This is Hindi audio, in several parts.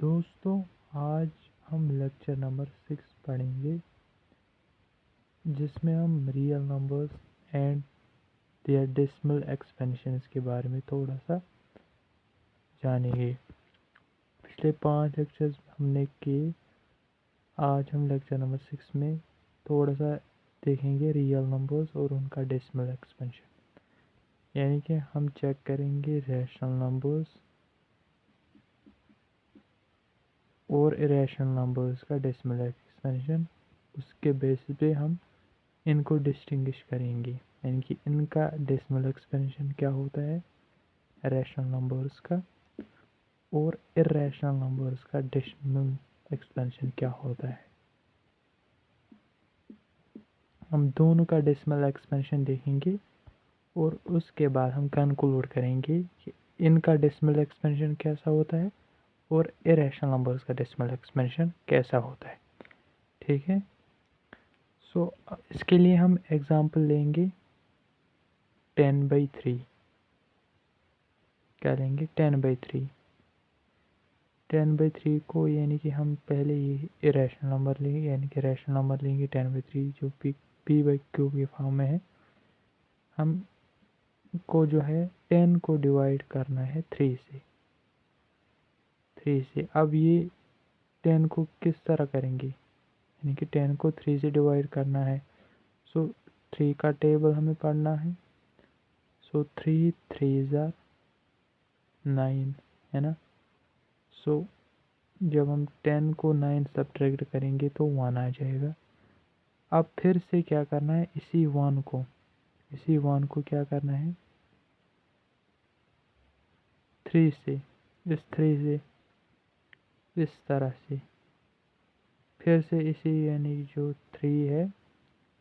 दोस्तों, आज हम लेक्चर नंबर 6 पढ़ेंगे जिसमें हम real numbers and their decimal expansions के बारे में थोड़ा सा जानेंगे। पिछले 5 लेक्चर्स हमने किए। आज हम लेक्चर नंबर 6 में थोड़ा सा देखेंगे रियल नंबर्स और उनका डेसिमल एक्सपेंशन, यानी कि हम चेक करेंगे रैशनल नंबर्स और इरेशनल नंबर्स का डेसिमल एक्सपेंशन। उसके बेसिस पे हम इनको डिस्टिंग्विश करेंगे, यानी कि इनका डेसिमल एक्सपेंशन क्या होता है रैशनल नंबर्स का, और इरेशनल नंबर्स का डेसिमल एक्सपेंशन क्या होता है। हम दोनों का डेसिमल एक्सपेंशन देखेंगे और उसके बाद हम कंक्लूड करेंगे कि इनका डेसिमल एक्सपेंशन कैसा होता है और इरेशनल नंबर्स का डेसिमल एक्सपेंशन कैसा होता है। ठीक है। सो इसके लिए हम एग्जांपल लेंगे 10/3। क्या लेंगे 10/3। 10/3 को यानी कि हम पहले ये इरेशनल नंबर लेंगे, यानी कि रैशनल नंबर लेंगे 10/3 जो p/q के फॉर्म में है। हम को जो है 10 को डिवाइड करना है 3 से। अब ये 10 को किस तरह करेंगे, यानी कि 10 को 3 से डिवाइड करना है। सो 3 का टेबल हमें पढ़ना है। सो 3 3s are 9 है ना। सो जब हम 10 को 9 सब्ट्रैक्ट करेंगे तो 1 आ जाएगा। अब फिर से क्या करना है, इसी 1 को क्या करना है 3 से, इस तरह से, फिर से इसी यानी जो 3 है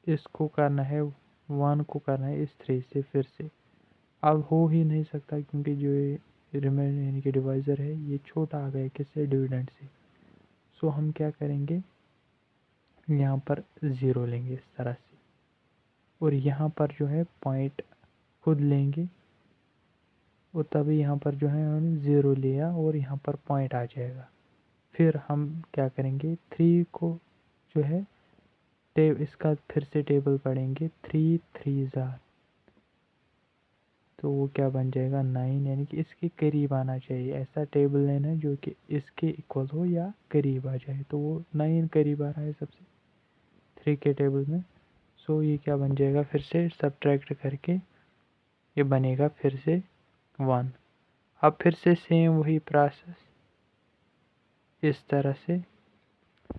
इसको करना है 1 को करना है इस 3 से फिर से। अब हो ही नहीं सकता क्योंकि जो ये रिमेंडर यानी कि डिवाइज़र है ये छोटा आ गया किससे, डिविडेंड से। सो हम क्या करेंगे, यहाँ पर 0 लेंगे इस तरह से, और यहाँ पर जो है पॉइंट खुद लेंगे, और तभी यहाँ पर जो है हमने 0 लिया और यहाँ पर पॉइंट आ जाएगा। फिर हम क्या करेंगे 3 को जो है इसका फिर से टेबल पढ़ेंगे 3 3s are, तो वो क्या बन जाएगा 9, यानी कि इसके करीब आना चाहिए। ऐसा टेबल लेना है जो कि इसके इक्वल हो या करीब आ जाए, तो वो 9 करीब आ रहा है सबसे 3 के टेबल में। सो ये क्या बन जाएगा, फिर से सब्ट्रैक्ट करके ये बनेगा फिर से 1। अब फिर से सेम वही प्रोसेस, इस तरह से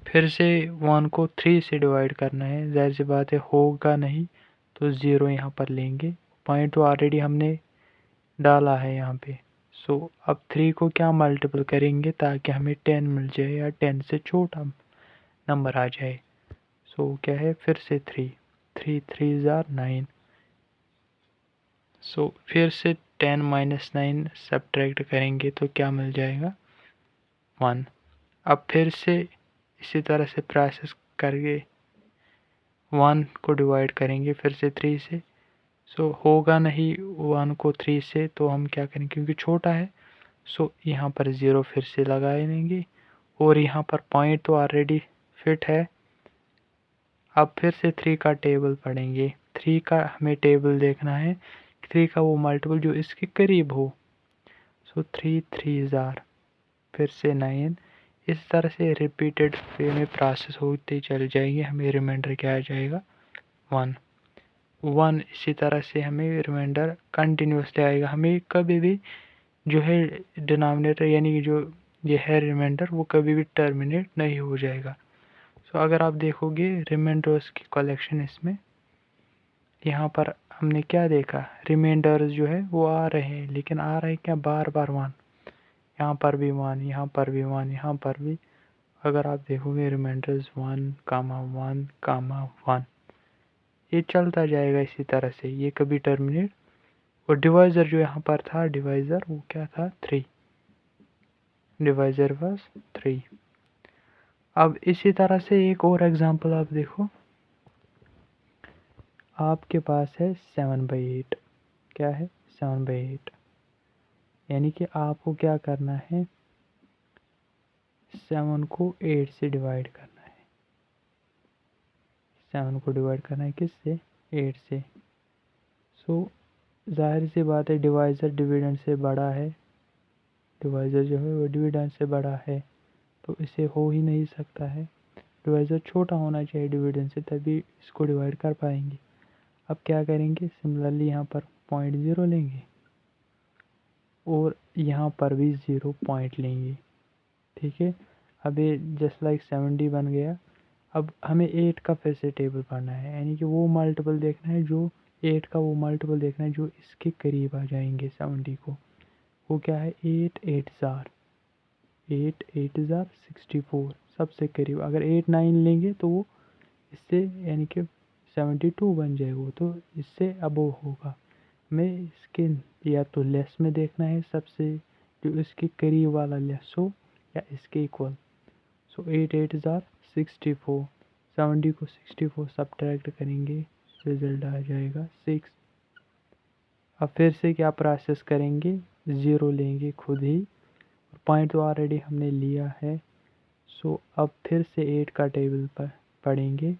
फिर से 1 को 3 से डिवाइड करना है। ज़ाहिर सी बात है होगा नहीं तो 0 यहाँ पर लेंगे, पॉइंट तो ऑलरेडी हमने डाला है यहाँ पे। सो अब 3 को क्या मल्टीपल करेंगे ताकि हमें 10 मिल जाए या 10 से छोटा नंबर आ जाए। सो क्या है फिर से 3 3s are 9। सो फिर से 10 - 9 सब्ट्रैक्ट करेंगे तो क्या मिल जाएगा 1। अब फिर से इसी तरह से प्रोसेस करके 1 को डिवाइड करेंगे फिर से 3 से। सो होगा नहीं 1 को 3 से, तो हम क्या करेंगे क्योंकि छोटा है। सो यहाँ पर 0 फिर से लगा लेंगे, और यहाँ पर पॉइंट तो ऑलरेडी फिट है। अब फिर से 3 का टेबल पढ़ेंगे। 3 का हमें टेबल देखना है, 3 का वो मल्टीपल जो इसके करीब हो। सो 3 3s are, फिर से 9। इस तरह से रिपीटेड वे में प्रोसेस होती चल जाएगी। हमें रिमाइंडर क्या आ जाएगा 1। इसी तरह से हमें रिमाइंडर कंटिन्यूसली आएगा। हमें कभी भी जो है डिनोमिनेटर यानी कि जो ये है रिमाइंडर वो कभी भी टर्मिनेट नहीं हो जाएगा। सो अगर आप देखोगे रिमाइंडर्स की कलेक्शन इसमें, यहाँ पर हमने क्या देखा, रिमाइंडर्स जो है वो आ रहे हैं, लेकिन आ रहे हैं क्या बार बार 1, यहाँ पर भी 1, यहाँ पर भी 1, यहाँ पर भी। अगर आप देखोगे रिमाइंडर्स 1,1,1, ये चलता जाएगा इसी तरह से, ये कभी टर्मिनेट। और डिवाइज़र जो यहाँ पर था, डिवाइज़र वो क्या था 3, डिवाइज़र वाज 3। अब इसी तरह से एक और एग्जांपल आप देखो, आपके पास है 7/8। क्या है 7/8, यानी कि आपको क्या करना है 7 को 8 से डिवाइड करना है। 7 को डिवाइड करना है किससे? 8 से। सो जाहिर सी बात है डिवाइज़र डिविडेंड से बड़ा है, डिवाइज़र जो है वो डिविडेंड से बड़ा है, तो इसे हो ही नहीं सकता है। डिवाइज़र छोटा होना चाहिए डिविडेंड से, तभी इसको डिवाइड कर पाएंगे। अब क्या करेंगे, सिमिलरली यहाँ पर 0.0 लेंगे और यहाँ पर भी 0 पॉइंट लेंगे। ठीक है, अब ये जस्ट लाइक 70 बन गया। अब हमें 8 का फिर से टेबल पढ़ना है, यानी कि वो मल्टीपल देखना है जो 8 का वो मल्टीपल देखना है जो इसके करीब आ जाएंगे 70 को। वो क्या है, 8 8 ज़ार 64 सबसे करीब। अगर 8 9 लेंगे तो वो इससे यानी कि 72 बन जाएगा, वो तो इससे अबव होगा। हमें इसके या तो लेस में देखना है, सबसे जो इसके करीब वाला लेस हो या इसके इक्वल। सो 8 8 ज़ार 64, 70 को 64 सब्ट्रैक्ट करेंगे, रिजल्ट आ जाएगा 6। अब फिर से क्या प्रोसेस करेंगे, 0 लेंगे खुद ही, पॉइंट तो ऑलरेडी हमने लिया है। सो अब फिर से 8 का टेबल पर पढ़ेंगे।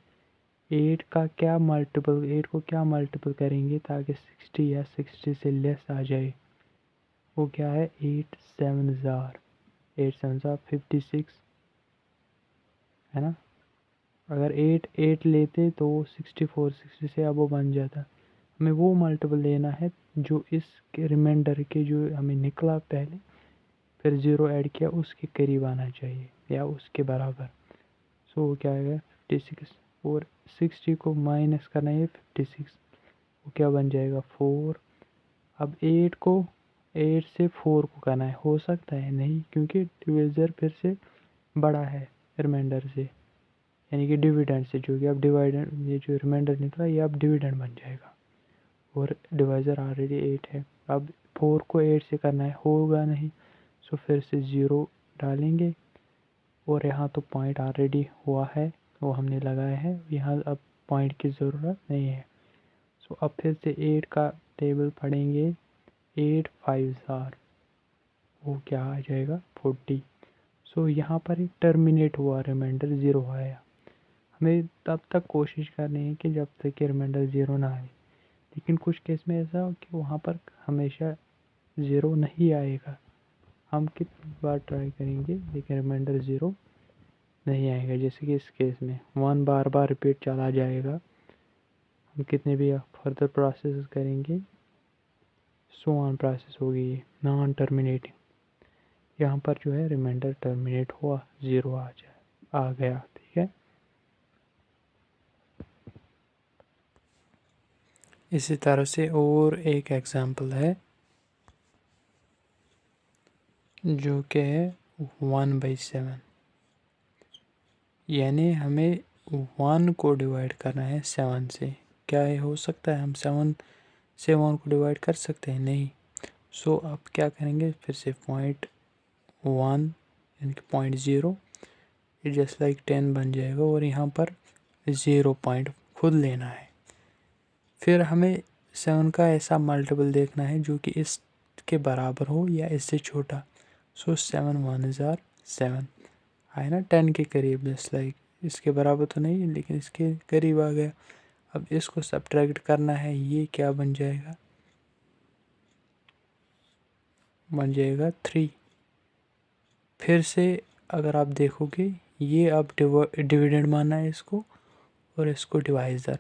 8 का क्या मल्टीपल, 8 को क्या मल्टीपल करेंगे ताकि 60 या 60 से लेस आ जाए। वो क्या है, 8 7 ज़ार 56 है ना। अगर 8 8 लेते तो 64 60 से अब वो बन जाता। हमें वो मल्टीपल लेना है जो इसके रिमाइंडर के जो हमें निकला पहले, फिर 0 ऐड किया, उसके करीब आना चाहिए या उसके बराबर। सो वो क्या आएगा 56 और 60 को माइनस करना है 56, वो क्या बन जाएगा 4। अब 8 को 8 से 4 को करना है, हो सकता है नहीं, क्योंकि डिविज़र फिर से बड़ा है रिमाइंडर से, यानी कि डिविडेंड से, जो कि अब डिवाइडेंड, ये जो रिमाइंडर निकला ये अब डिविडेंड बन जाएगा और डिवाइज़र ऑलरेडी 8 है। अब 4 को 8 से करना है, होगा नहीं, सो फिर से 0 डालेंगे और यहाँ तो पॉइंट ऑलरेडी हुआ है, वो हमने लगाया है, यहाँ अब पॉइंट की ज़रूरत नहीं है। सो अब फिर से 8 का टेबल पढ़ेंगे। 8 5 ज़ार वो क्या आ जाएगा 40। सो यहाँ पर एक टर्मिनेट हुआ, रिमाइंडर 0 आया। हमें तब तक कोशिश करनी है कि जब तक कि रिमाइंडर 0 ना आए, लेकिन कुछ केस में ऐसा हो कि वहाँ पर हमेशा 0 नहीं आएगा। हम कितनी बार ट्राई करेंगे लेकिन रिमाइंडर 0 नहीं आएगा, जैसे कि इस केस में 1 बार बार रिपीट चला जाएगा। हम कितने भी फर्दर प्रोसेस करेंगे, सो ऑन प्रोसेस होगी, ये नॉन टर्मिनेटिंग। यहाँ पर जो है रिमाइंडर टर्मिनेट हुआ, 0 आ गया। ठीक है, इसी तरह से और एक एग्जांपल है जो कि है 1/7, यानी हमें 1 को डिवाइड करना है 7 से। क्या है, हो सकता है हम 7 से 1 को डिवाइड कर सकते हैं? नहीं। सो अब क्या करेंगे, फिर से 0.1 यानी कि 0.0, ये जस्ट लाइक 10 बन जाएगा और यहाँ पर 0 पॉइंट खुद लेना है। फिर हमें 7 का ऐसा मल्टीपल देखना है जो कि इसके बराबर हो या इससे छोटा। सो 7 1 ज़ार 7 आए ना 10 के करीब, जस्ट लाइक इसके बराबर तो नहीं लेकिन इसके करीब आ गया। अब इसको सब्ट्रैक्ट करना है, ये क्या बन जाएगा, बन जाएगा 3। फिर से अगर आप देखोगे ये अब डिविडेंड मानना है इसको और इसको डिवाइज़र।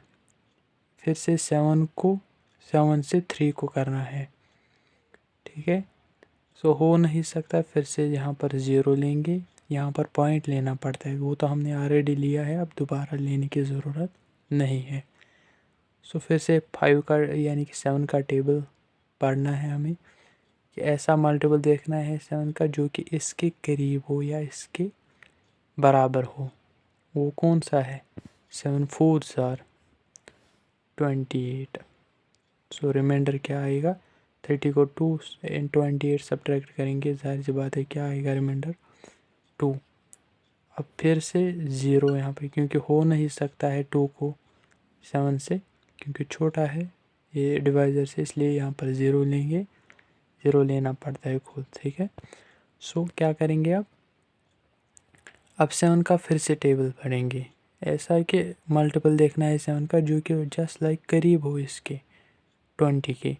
फिर से 7 से 3 को करना है। ठीक है, सो हो नहीं सकता, फिर से यहाँ पर 0 लेंगे, यहाँ पर पॉइंट लेना पड़ता है, वो तो हमने ऑलरेडी लिया है, अब दोबारा लेने की ज़रूरत नहीं है। सो फिर से 5 का यानी कि 7 का टेबल पढ़ना है हमें, कि ऐसा मल्टीपल देखना है 7 का जो कि इसके करीब हो या इसके बराबर हो। वो कौन सा है, 7 4 ज़ार 28। सो रिमाइंडर क्या आएगा, 30 को 2 इन 28 सब्ट्रैक्ट करेंगे, जाहिर सी बात है क्या आएगा रिमाइंडर 2। अब फिर से 0 यहाँ पे, क्योंकि हो नहीं सकता है 2 को 7 से, क्योंकि छोटा है ये डिवाइज़र से, इसलिए यहाँ पर 0 लेंगे, 0 लेना पड़ता है खुद। ठीक है, सो क्या करेंगे अब, अब 7 का फिर से टेबल पढ़ेंगे। ऐसा है कि मल्टीपल देखना है 7 का जो कि जस्ट लाइक करीब हो इसके 20 के।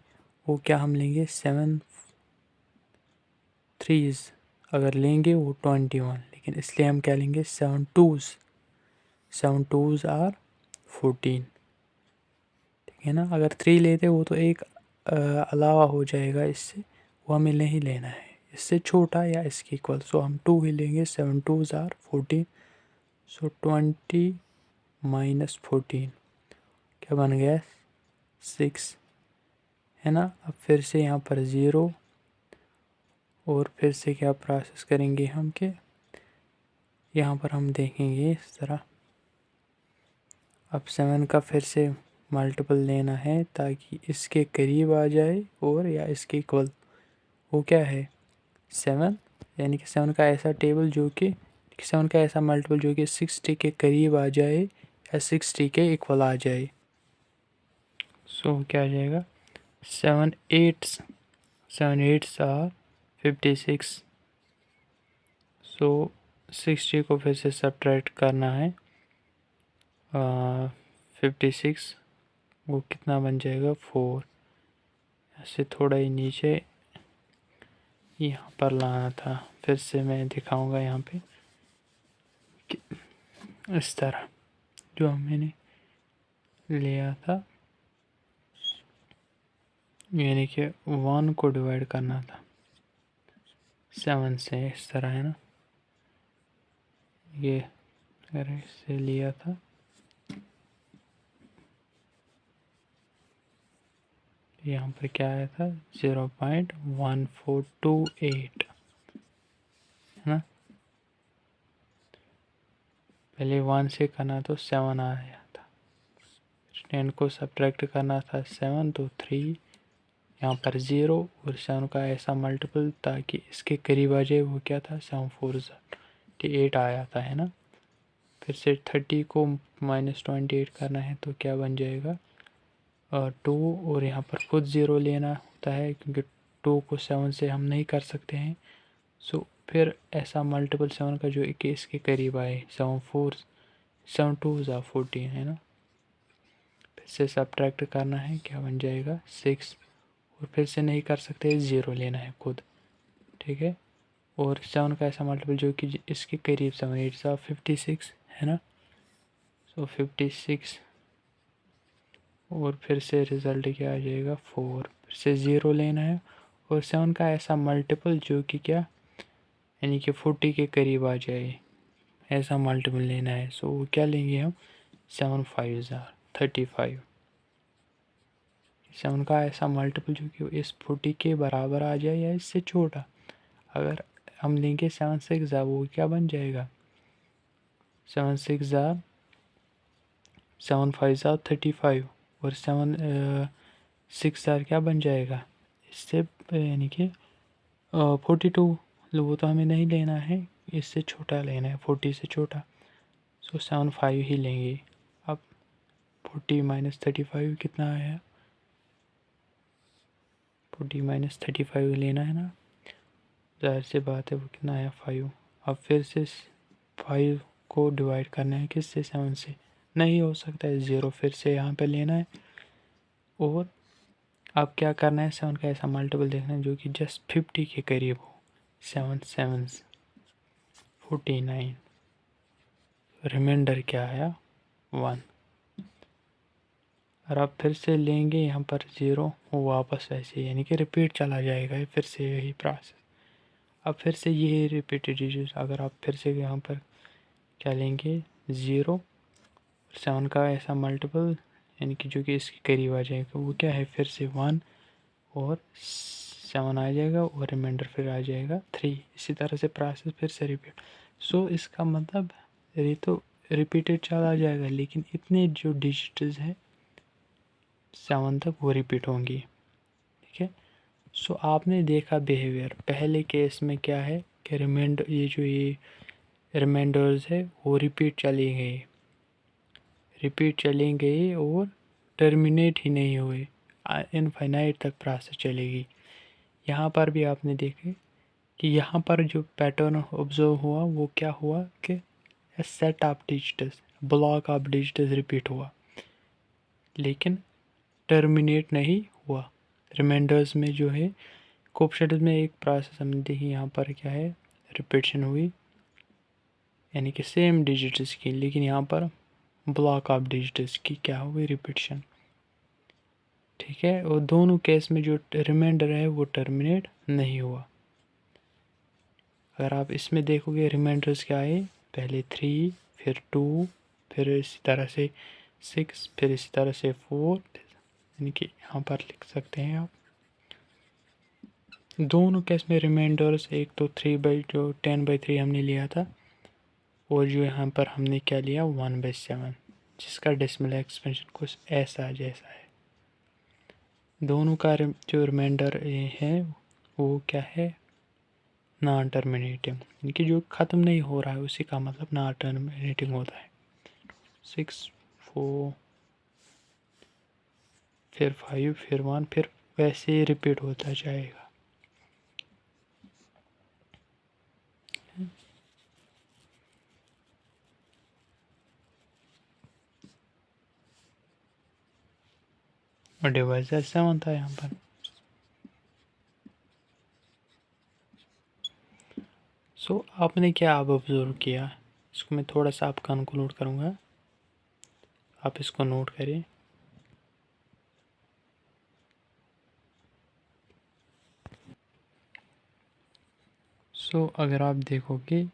वो क्या हम लेंगे 7 3s अगर लेंगे वो 21, लेकिन इसलिए हम क्या लेंगे 7 2s आर 14। ठीक है ना। अगर 3 लेते वो तो एक अलावा हो जाएगा इससे, वो हमें नहीं लेना है, इससे छोटा या इसके इक्वल। सो हम 2 ही लेंगे। 7 2s आर 14। सो 20 माइनस 14 क्या बन गया 6, है ना। अब फिर से यहाँ पर 0 और फिर से क्या प्रोसेस करेंगे हम के यहाँ पर हम देखेंगे इस तरह। अब 7 का फिर से मल्टीपल लेना है ताकि इसके करीब आ जाए और या इसके इक्वल। वो क्या है 7, यानी कि 7 का ऐसा टेबल जो कि 7 का ऐसा मल्टीपल जो कि 60 के करीब आ जाए या 60 के इक्वल आ जाए। सो क्या आ जाएगा 7 8s आर 56। सो 60 को फिर से सब्ट्रैक्ट करना है 56, वो कितना बन जाएगा 4। ऐसे थोड़ा ही नीचे यहाँ पर लाना था, फिर से मैं दिखाऊंगा यहाँ पे इस तरह जो मैंने लिया था, यानी कि 1 को डिवाइड करना था 7 से इस तरह, है ना। ये अगर इससे लिया था यहाँ पर क्या आया था 0.1428, है ना। पहले 1 से करना तो 7 आया था, 10 को सब्ट्रैक्ट करना था 7 तो 3, यहाँ पर 0 और 7 का ऐसा मल्टीपल ताकि इसके करीब आ जाए। वो क्या था 7 4 8 आया था, है ना। फिर से 30 को -28 करना है तो क्या बन जाएगा 2, और यहाँ पर खुद 0 लेना होता है क्योंकि 2 को 7 से हम नहीं कर सकते हैं। सो फिर ऐसा मल्टीपल 7 का जो कि इसके करीब आए 7 2s आर 14, है ना। फिर से सब्ट्रैक्ट करना है, क्या बन जाएगा 6, और फिर से नहीं कर सकते 0 लेना है खुद। ठीक है। और 7 का ऐसा मल्टीपल जो कि इसके करीब 7 8s आर 56, है ना। सो 56 और फिर से रिज़ल्ट क्या आ जाएगा 4, फिर से 0 लेना है और 7 का ऐसा मल्टीपल जो कि क्या यानी कि 40 के करीब आ जाए, ऐसा मल्टीपल लेना है। सो क्या लेंगे हम 7 5s आर 35। 7 का ऐसा मल्टीपल जो कि इस 40 के बराबर आ जाए या इससे छोटा। अगर हम लेंगे 7 6 आर, वो क्या बन जाएगा 7 6 आर 7 5 आर 35 और 7 6 आर क्या बन जाएगा इससे, यानी कि 42। वो तो हमें नहीं लेना है, इससे छोटा लेना है 40 से छोटा। सो 7 5 ही लेंगे। अब 40 माइनस 35 कितना आया 40 माइनस 35 लेना है ना, जाहिर सी बात है वो कितना आया 5। अब फिर से 5 को डिवाइड करना है किससे 7 से, नहीं हो सकता है 0 फिर से यहाँ पे लेना है। और अब क्या करना है 7 का ऐसा मल्टीपल देखना है जो कि जस्ट 50 के करीब हो। 7 7s 49, रिमाइंडर क्या आया 1। और अब फिर से लेंगे यहाँ पर 0, वो वापस ऐसे यानी कि रिपीट चला जाएगा फिर से यही प्रोसेस। अब फिर से ये रिपीटेड डिजिट, अगर आप फिर से यहाँ पर क्या लेंगे 0 7 का ऐसा मल्टीपल यानी कि जो कि इसके करीब आ जाएगा, वो क्या है फिर से 1 और 7 आ जाएगा और रिमाइंडर फिर आ जाएगा 3। इसी तरह से प्रोसेस फिर से रिपीट। सो इसका मतलब ये तो रिपीटेड चला जाएगा, लेकिन इतने जो डिजिट्स हैं 7 तक वो रिपीट होंगी। ठीक है। सो आपने देखा बिहेवियर पहले केस में क्या है कि ये रिमाइंडर्स है वो रिपीट चली गई और टर्मिनेट ही नहीं हुए, इनफाइनाइट तक प्रोसेस चलेगी। यहाँ पर भी आपने देखे कि यहाँ पर जो पैटर्न ऑब्जर्व हुआ वो क्या हुआ कि set of digits, block of digits repeat हुआ, लेकिन टर्मिनेट नहीं हुआ। रिमाइंडर्स में जो है कोएफिशिएंट में एक प्रोसेस हमने देखी, यहाँ पर क्या है रिपीटेशन हुई, यानी कि सेम डिजिट्स की, लेकिन यहाँ पर ब्लॉक ऑफ डिजिट्स की क्या हुई रिपीटेशन। ठीक है, और दोनों केस में जो रिमाइंडर है वो टर्मिनेट नहीं हुआ। अगर आप इसमें देखोगे रिमाइंडर्स क्या है, पहले 3, फिर 2, फिर इसी तरह से 6, फिर इसी तरह से 4, यानी कि यहाँ पर लिख सकते हैं आप। दोनों केस में रिमाइंडर्स, एक तो 10/3 हमने लिया था, और जो यहाँ पर हमने क्या लिया 1/7, जिसका डेसिमल एक्सपेंशन कुछ ऐसा जैसा है। दोनों का जो रिमाइंडर है वो क्या है नॉन टर्मिनेटिंग, यानी कि जो ख़त्म नहीं हो रहा है उसी का मतलब नॉन टर्मिनेटिंग होता है। 6, 4, फिर 5, फिर 1, फिर वैसे ही रिपीट होता जाएगा। और डिवाइस 7 था यहाँ पर। सो आपने क्या अब ऑब्जर्व किया, इसको मैं थोड़ा सा आपका कंक्लूड करूँगा, आप इसको नोट करें। सो अगर आप देखोगे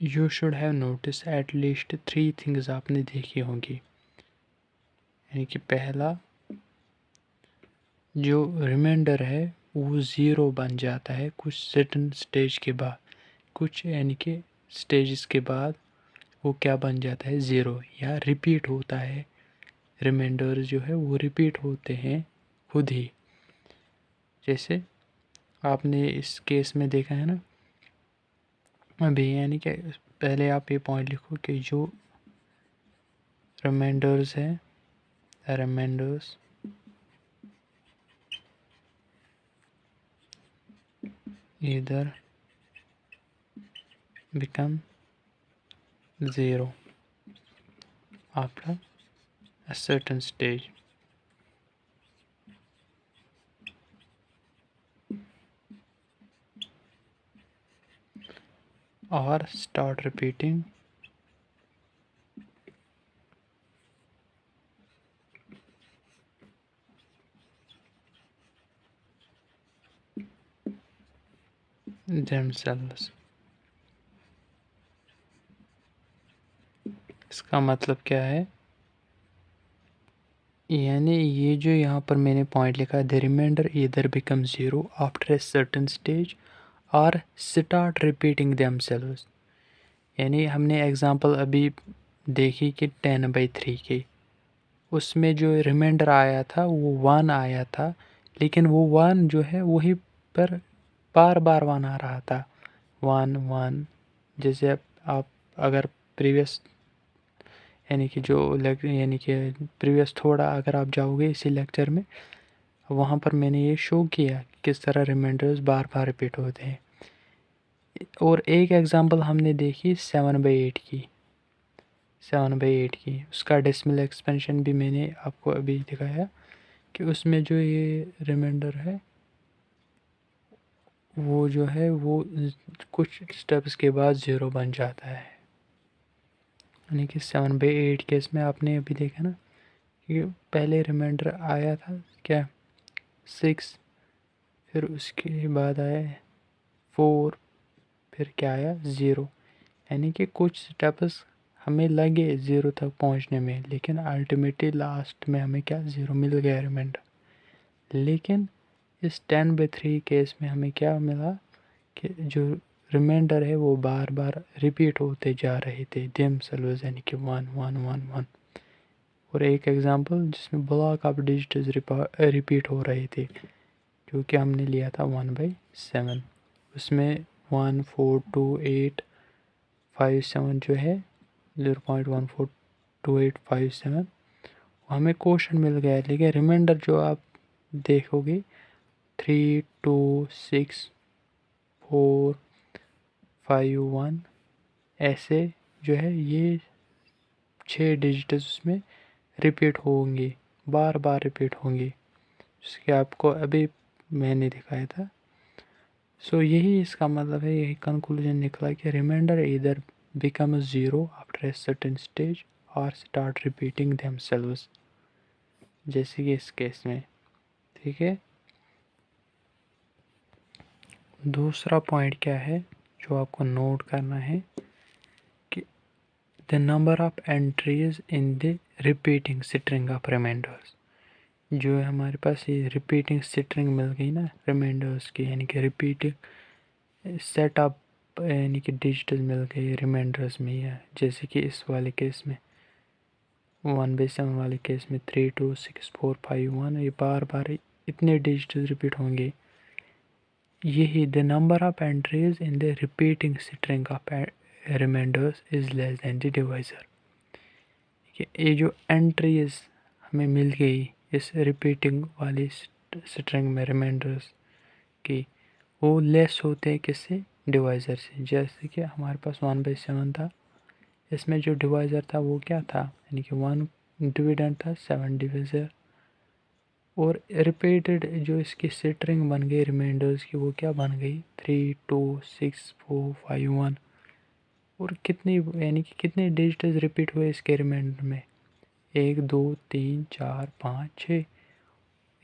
you should have notice at least 3 things आपने देखी होंगी, यानी कि पहला जो रिमाइंडर है वो ज़ीरो बन जाता है कुछ सर्टेन स्टेज के बाद, कुछ यानी कि स्टेजेस के बाद वो क्या बन जाता है ज़ीरो, या रिपीट होता है। रिमाइंडर जो है वो रिपीट होते हैं खुद ही, जैसे आपने इस केस में देखा है ना अभी, यानी कि पहले आप ये पॉइंट लिखो कि जो रिमाइंडर्स है, reminders either become zero after a certain stage, or start repeating themselves। इसका मतलब क्या है, यानी ये जो यहाँ पर मैंने पॉइंट लिखा है the remainder either become zero after a certain stage और स्टार्ट रिपीटिंग themselves। यानी हमने एग्जांपल अभी देखी कि 10/3 की, उसमें जो रिमाइंडर आया था वो 1 आया था, लेकिन वो 1 जो है वही पर बार बार 1 आ रहा था, 1 1। जैसे आप अगर प्रीवियस यानी कि यानी कि प्रीवियस थोड़ा अगर आप जाओगे इसी लेक्चर में, वहाँ पर मैंने ये शो किया कि किस तरह रिमाइंडर्स बार बार रिपीट होते हैं। और एक एग्जांपल हमने देखी 7/8 की, 7/8 की, उसका डेसिमल एक्सपेंशन भी मैंने आपको अभी दिखाया कि उसमें जो ये रिमाइंडर है वो जो है वो कुछ स्टेप्स के बाद ज़ीरो बन जाता है। यानी कि 7/8 केस में आपने अभी देखा ना कि पहले रिमाइंडर आया था क्या 6, फिर उसके बाद आया 4, फिर क्या आया 0, यानी कि कुछ स्टेप्स हमें लगे 0 तक पहुंचने में, लेकिन अल्टीमेटली लास्ट में हमें क्या 0 मिल गया रिमाइंडर। लेकिन इस 10/3 केस में हमें क्या मिला कि जो रिमाइंडर है वो बार बार रिपीट होते जा रहे थे themselves, यानी कि 1 1 1 1। और एक एग्जांपल जिसमें ब्लॉक ऑफ डिजिट्स रिपीट हो रहे थे, जो कि हमने लिया था 1/7, उसमें 1 4 2 8 5 7 जो है 0.142857 हमें क्वेश्चन मिल गया, लेकिन रिमाइंडर जो आप देखोगे 3 2 6 451 ऐसे जो है ये 6 डिजिट्स उसमें रिपीट होंगे, बार बार रिपीट होंगे, जिसके आपको अभी मैंने दिखाया था। सो यही इसका मतलब है, यही कंक्लूजन निकला कि रिमाइंडर इधर become zero after a certain stage और स्टार्ट रिपीटिंग देमसेल्व्स, जैसे कि इस केस में। ठीक है, दूसरा पॉइंट क्या है जो आपको नोट करना है कि the number of entries in the repeating string of remainders, जो है हमारे पास ये रिपीटिंग स्ट्रिंग मिल गई ना रिमाइंडर्स की, यानी कि रिपीटिंग सेट ऑफ यानी कि डिजिटल मिल गई रिमाइंडर्स में, या जैसे कि इस वाले केस में 1/7 वाले केस में 3 2 6 4 5 1, ये बार बार इतने डिजिटल रिपीट होंगे। यही the number of entries in the repeating string of remainders is less than the divisor. ये जो एंट्रीज हमें मिल गई इस रिपीटिंग वाली स्ट्रिंग में रिमाइंडर्स की, वो लेस होते हैं किससे, डिवाइज़र से। जैसे कि हमारे पास 1/7 था, इसमें जो डिवाइज़र था वो क्या था, यानी कि 1 डिविडेंड था, 7 डिवाइज़र, और रिपीटेड जो इसकी स्ट्रिंग बन गई रिमाइंडर्स की वो क्या बन गई 3 2 6 4 5 1। और कितनी यानी कि कितने डिजिट्स रिपीट हुए इसके रिमाइंडर में, 1 2 3 4 5 6।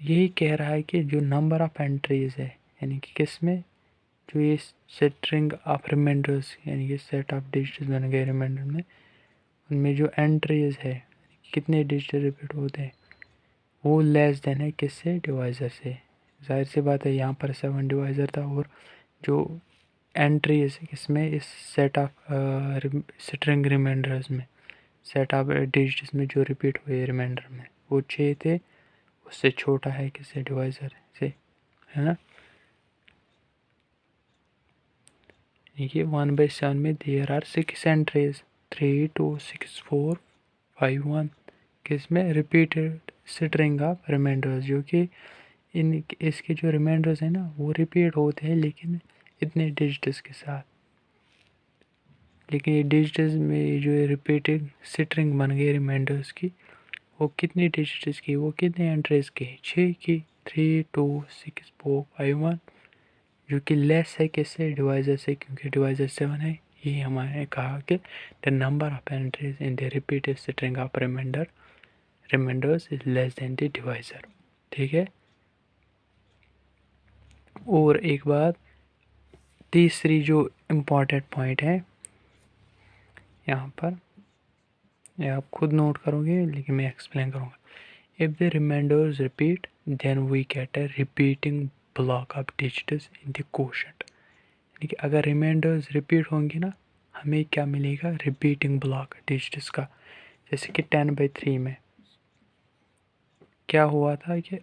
यही कह रहा है कि जो नंबर ऑफ एंट्रीज है, यानी कि किस में, जो ये स्ट्रिंग ऑफ रिमाइंडर्स यानी कि सेट ऑफ डिजिट्स बन गए रिमाइंडर में, उनमें जो एंट्रीज है कितने डिजिट रिपीट होते हैं, वो लेस देन है किससे, डिवाइज़र से। जाहिर सी बात है यहाँ पर 7 डिवाइज़र था, और जो एंट्रीज इसमें इस सेट ऑफ स्ट्रिंग रिमाइंडर्स में, सेट ऑफ डिजिट्स में जो रिपीट हुए रिमाइंडर में वो 6 थे, उससे छोटा है किससे, डिवाइज़र से, है ना। देखिए 1/7 में देयर आर 6 एंट्रीज 3 2 6 4 5 1, किसमें, रिपीटेड स्ट्रिंग ऑफ रिमाइंडर्स, जो कि इन इसके जो रिमाइंडर्स हैं ना वो रिपीट होते हैं, लेकिन इतने डिजिट्स के साथ। लेकिन ये डिजिट्स में जो रिपीटेड स्ट्रिंग बन गई रिमाइंडर्स की, वो कितनी डिजिट्स की, वो कितने एंट्रीज की, 6 की, 3 2 6 4 5 1, जो कि लेस है किससे, डिवाइज़र से, क्योंकि डिवाइज़र 7 है। ये हमारे कहा कि the number of entries in the repeated string of remainders is less than the divisor. ठीक है, और एक बात, तीसरी जो इम्पॉर्टेंट पॉइंट है यहाँ पर, ये आप खुद नोट करोगे लेकिन मैं एक्सप्लेन करूँगा। If the remainders repeat then we get a repeating block of digits in the quotient, यानी कि अगर रिमाइंडर्स रिपीट होंगी ना, हमें क्या मिलेगा, रिपीटिंग ब्लॉक डिजिट्स का। जैसे कि 10/3 में क्या हुआ था कि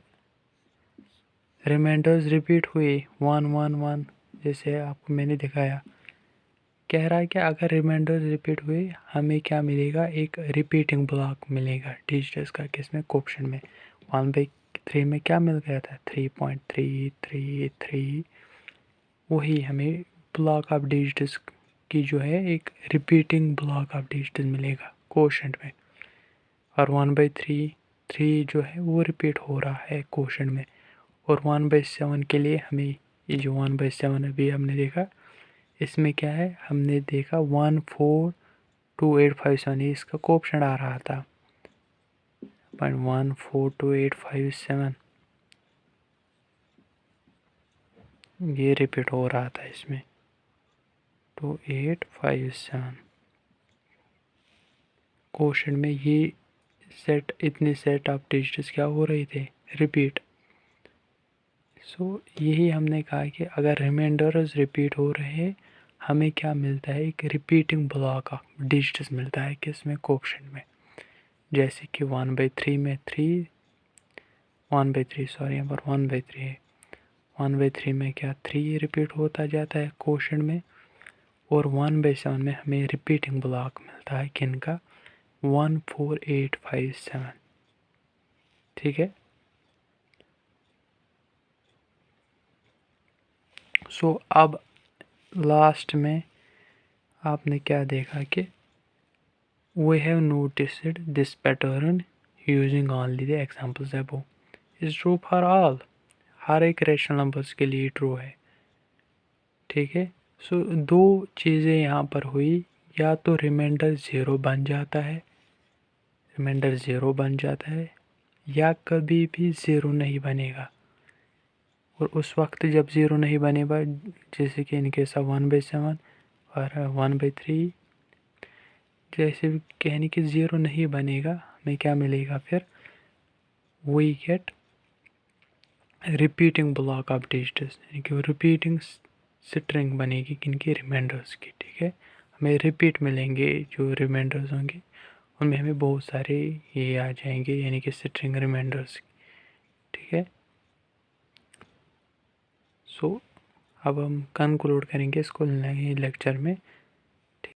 रिमाइंडर्स रिपीट हुए 1 1 1, जैसे आपको मैंने दिखाया। कह रहा है कि अगर रिमाइंडर्स रिपीट हुए हमें क्या मिलेगा, एक रिपीटिंग ब्लॉक मिलेगा डिजिट्स का, किसमें, क्वोशंट में। 1/3 में क्या मिल गया था, 3.333, वही हमें ब्लॉक ऑफ डिजिट्स की जो है एक रिपीटिंग ब्लॉक ऑफ डिजिट्स मिलेगा क्वोशंट में। और 1/3 जो है वो रिपीट हो रहा है क्वोशंट में। और 1/7 के लिए हमें ये जो 1/7 अभी हमने देखा, इसमें क्या है, हमने देखा 14285 इसका क्वोशंट आ रहा था, 14285 ये रिपीट हो रहा था इसमें 2857 क्वोशंट में। ये सेट, इतने सेट ऑफ डिजिट्स क्या हो रहे थे, रिपीट। सो यही हमने कहा कि अगर रिमाइंडर्स रिपीट हो रहे हैं, हमें क्या मिलता है, एक रिपीटिंग ब्लॉक ऑफ डिजिट्स मिलता है किसमें, क्वोशंट में। जैसे कि 1/3 में 3 1/3 सॉरी यहाँ पर 1/3 है, 1/3 में क्या 3 रिपीट होता जाता है क्वोशंट में। और 1/7 में हमें रिपीटिंग ब्लॉक मिलता है किनका, 14857। ठीक है, सो अब लास्ट में आपने क्या देखा कि we have noticed this pattern using only the examples above is true for all। हर एक रेशनल नंबर्स के लिए ट्रू है। ठीक है। सो दो चीज़ें यहाँ पर हुई, या तो रिमाइंडर ज़ीरो बन जाता है, या कभी भी ज़ीरो नहीं बनेगा। और उस वक्त जब ज़ीरो नहीं बनेगा, जैसे कि इन केस ऑफ 1/7 और 1/3, जैसे भी कहने कि ज़ीरो नहीं बनेगा, हमें क्या मिलेगा फिर, we get repeating block of digits, यानी कि रिपीटिंग स्ट्रिंग बनेगी किनकी, रिमाइंडर्स की। ठीक है। हमें रिपीट मिलेंगे, जो रिमाइंडर्स होंगे उनमें हमें बहुत सारे ये आ जाएंगे, यानी कि स्ट्रिंग रिमाइंडर्स। ठीक है। सो अब हम कंक्लूड करेंगे इसको नए लेक्चर में।